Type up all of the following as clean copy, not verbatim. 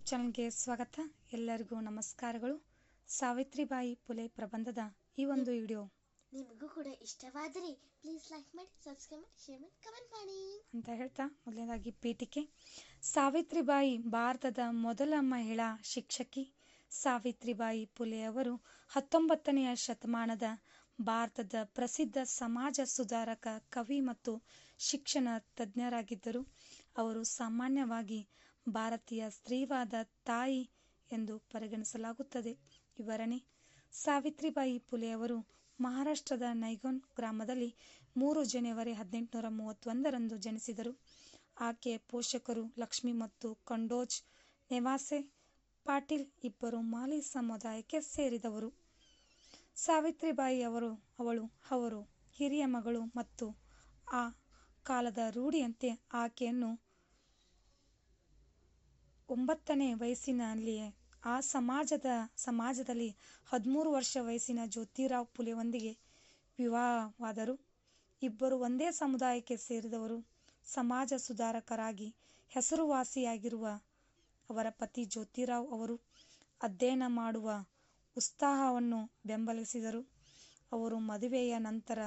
ಚಾನಲ್ಗೆ ಸ್ವಾಗತ. ಎಲ್ಲರಿಗೂ ನಮಸ್ಕಾರಗಳು. ಸಾವಿತ್ರಿಬಾಯಿ ಫುಲೆ ಪ್ರಬಂಧದ ಈ ಒಂದು ವಿಡಿಯೋ ನಿಮಗೂ ಕೂಡ ಇಷ್ಟವಾದರೆ ಪ್ಲೀಸ್ ಲೈಕ್ ಮಾಡಿ, ಸಬ್ಸ್ಕ್ರೈಬ್ ಮಾಡಿ, ಶೇರ್ ಮಾಡಿ, ಕಮೆಂಟ್ ಮಾಡಿ ಅಂತ ಹೇಳ್ತಾ ಮೊದಲನೇದಾಗಿ ಪೀಠಿಕೆ. ಸಾವಿತ್ರಿಬಾಯಿ ಭಾರತದ ಮೊದಲ ಮಹಿಳಾ ಶಿಕ್ಷಕಿ. ಸಾವಿತ್ರಿಬಾಯಿ ಫುಲೆ ಅವರು 19ನೇ ಶತಮಾನದ ಭಾರತದ ಪ್ರಸಿದ್ಧ ಸಮಾಜ ಸುಧಾರಕ, ಕವಿ ಮತ್ತು ಶಿಕ್ಷಣ ತಜ್ಞರಾಗಿದ್ದರು. ಅವರು ಸಾಮಾನ್ಯವಾಗಿ ಭಾರತೀಯ ಸ್ತ್ರೀವಾದ ತಾಯಿ ಎಂದು ಪರಿಗಣಿಸಲಾಗುತ್ತದೆ. ವಿವರಣೆ: ಸಾವಿತ್ರಿಬಾಯಿ ಫುಲೆ ಅವರು ಮಹಾರಾಷ್ಟ್ರದ ನೈಗೋನ್ ಗ್ರಾಮದಲ್ಲಿ 3 ಜನವರಿ 1831ರಂದು ಜನಿಸಿದರು. ಆಕೆಯ ಪೋಷಕರು ಲಕ್ಷ್ಮಿ ಮತ್ತು ಕಂಡೋಜ್ ನೆವಾಸೆ ಪಾಟೀಲ್ ಇಬ್ಬರು ಮಾಲಿ ಸಮುದಾಯಕ್ಕೆ ಸೇರಿದವರು. ಸಾವಿತ್ರಿಬಾಯಿ ಅವಳು ಹಿರಿಯ ಮಗಳು ಮತ್ತು ಆ ಕಾಲದ ರೂಢಿಯಂತೆ ಆಕೆಯನ್ನು 9ನೇ ವಯಸ್ಸಿನಲ್ಲಿಯೇ ಆ ಸಮಾಜದಲ್ಲಿ 13 ವರ್ಷ ವಯಸ್ಸಿನ ಜ್ಯೋತಿರಾವ್ ಫುಲೆಯೊಂದಿಗೆ ವಿವಾಹವಾದರು. ಇಬ್ಬರು ಒಂದೇ ಸಮುದಾಯಕ್ಕೆ ಸೇರಿದವರು. ಸಮಾಜ ಸುಧಾರಕರಾಗಿ ಹೆಸರುವಾಸಿಯಾಗಿರುವ ಅವರ ಪತಿ ಜ್ಯೋತಿರಾವ್ ಅವರು ಅಧ್ಯಯನ ಮಾಡುವ ಉತ್ಸಾಹವನ್ನು ಬೆಂಬಲಿಸಿದರು. ಅವರು ಮದುವೆಯ ನಂತರ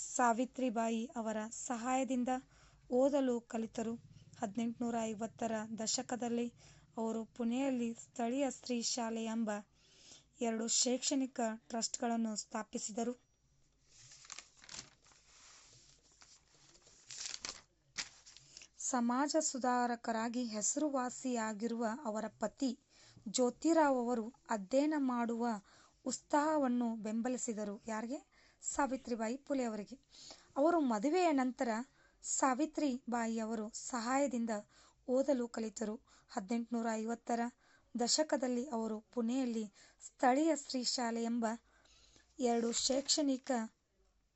ಸಾವಿತ್ರಿಬಾಯಿ ಅವರ ಸಹಾಯದಿಂದ ಓದಲು ಕಲಿತರು. 1850ರ ದಶಕದಲ್ಲಿ ಅವರು ಪುಣೆಯಲ್ಲಿ ಸ್ಥಳೀಯ ಸ್ತ್ರೀ ಶಾಲೆ ಎಂಬ 2 ಶೈಕ್ಷಣಿಕ ಟ್ರಸ್ಟ್ಗಳನ್ನು ಸ್ಥಾಪಿಸಿದರು. ಸಮಾಜ ಸುಧಾರಕರಾಗಿ ಹೆಸರುವಾಸಿಯಾಗಿರುವ ಅವರ ಪತಿ ಜ್ಯೋತಿರಾವ್ ಅವರು ಅಧ್ಯಯನ ಮಾಡುವ ಉತ್ಸಾಹವನ್ನು ಬೆಂಬಲಿಸಿದರು. ಯಾರಿಗೆ? ಸಾವಿತ್ರಿಬಾಯಿ ಫುಲೆ ಅವರಿಗೆ. ಅವರು ಮದುವೆಯ ನಂತರ ಸಾವಿತ್ರಿಬಾಯಿ ಅವರ ಸಹಾಯದಿಂದ ಓದಲು ಕಲಿತರು. 1850ರ ದಶಕದಲ್ಲಿ ಅವರು ಪುಣೆಯಲ್ಲಿ ಸ್ಥಳೀಯ ಸ್ತ್ರೀ ಶಾಲೆ ಎಂಬ 2 ಶೈಕ್ಷಣಿಕ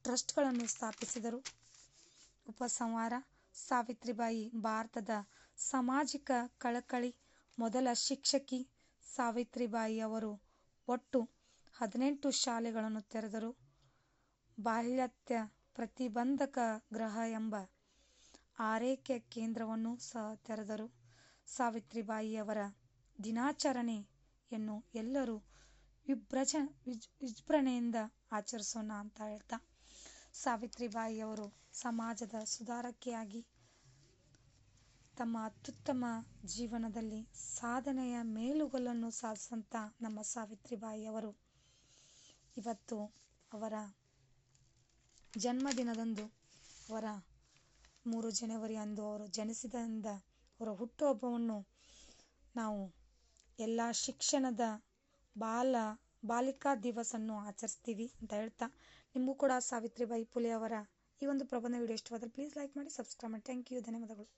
ಟ್ರಸ್ಟ್ಗಳನ್ನು ಸ್ಥಾಪಿಸಿದರು. ಉಪಸಂಹಾರ: ಸಾವಿತ್ರಿಬಾಯಿ ಭಾರತದ ಸಾಮಾಜಿಕ ಕಳಕಳಿ ಮೊದಲ ಶಿಕ್ಷಕಿ. ಸಾವಿತ್ರಿಬಾಯಿ ಅವರು ಒಟ್ಟು 18 ಶಾಲೆಗಳನ್ನು ತೆರೆದರು. ಬಾಲ್ಯತ್ಯ ಪ್ರತಿಬಂಧಕ ಗೃಹ ಎಂಬ ಆರೈಕೆ ಕೇಂದ್ರವನ್ನು ಸಹ ತೆರೆದರು. ಸಾವಿತ್ರಿಬಾಯಿ ಅವರ ದಿನಾಚರಣೆಯನ್ನು ಎಲ್ಲರೂ ವಿಜೃಂಭಣೆಯಿಂದ ಆಚರಿಸೋಣ ಅಂತ ಹೇಳ್ತಾ, ಸಾವಿತ್ರಿಬಾಯಿ ಅವರು ಸಮಾಜದ ಸುಧಾರಕಿಯಾಗಿ ತಮ್ಮ ಅತ್ಯುತ್ತಮ ಜೀವನದಲ್ಲಿ ಸಾಧನೆಯ ಮೇಲುಗಲ್ಲನ್ನು ಸಾಧಿಸಿದಂಥ ನಮ್ಮ ಸಾವಿತ್ರಿಬಾಯಿ ಅವರು ಇವತ್ತು ಅವರ ಜನ್ಮದಿನದಂದು, ಅವರ 3 ಜನವರಿ ಅಂದು ಅವರು ಜನಿಸಿದಿಂದ ಅವರ ಹುಟ್ಟುಹಬ್ಬವನ್ನು ನಾವು ಎಲ್ಲ ಶಿಕ್ಷಣದ ಬಾಲಿಕಾ ದಿವಸನ್ನು ಆಚರಿಸ್ತೀವಿ ಅಂತ ಹೇಳ್ತಾ, ನಿಮಗೂ ಕೂಡ ಸಾವಿತ್ರಿಬಾಯಿ ಫುಲೆ ಅವರ ಈ ಒಂದು ಪ್ರಬಂಧ ವಿಡಿಯೋ ಇಷ್ಟವಾದರೆ ಪ್ಲೀಸ್ ಲೈಕ್ ಮಾಡಿ, ಸಬ್ಸ್ಕ್ರೈಬ್ ಮಾಡಿ. Thank you. ಧನ್ಯವಾದಗಳು.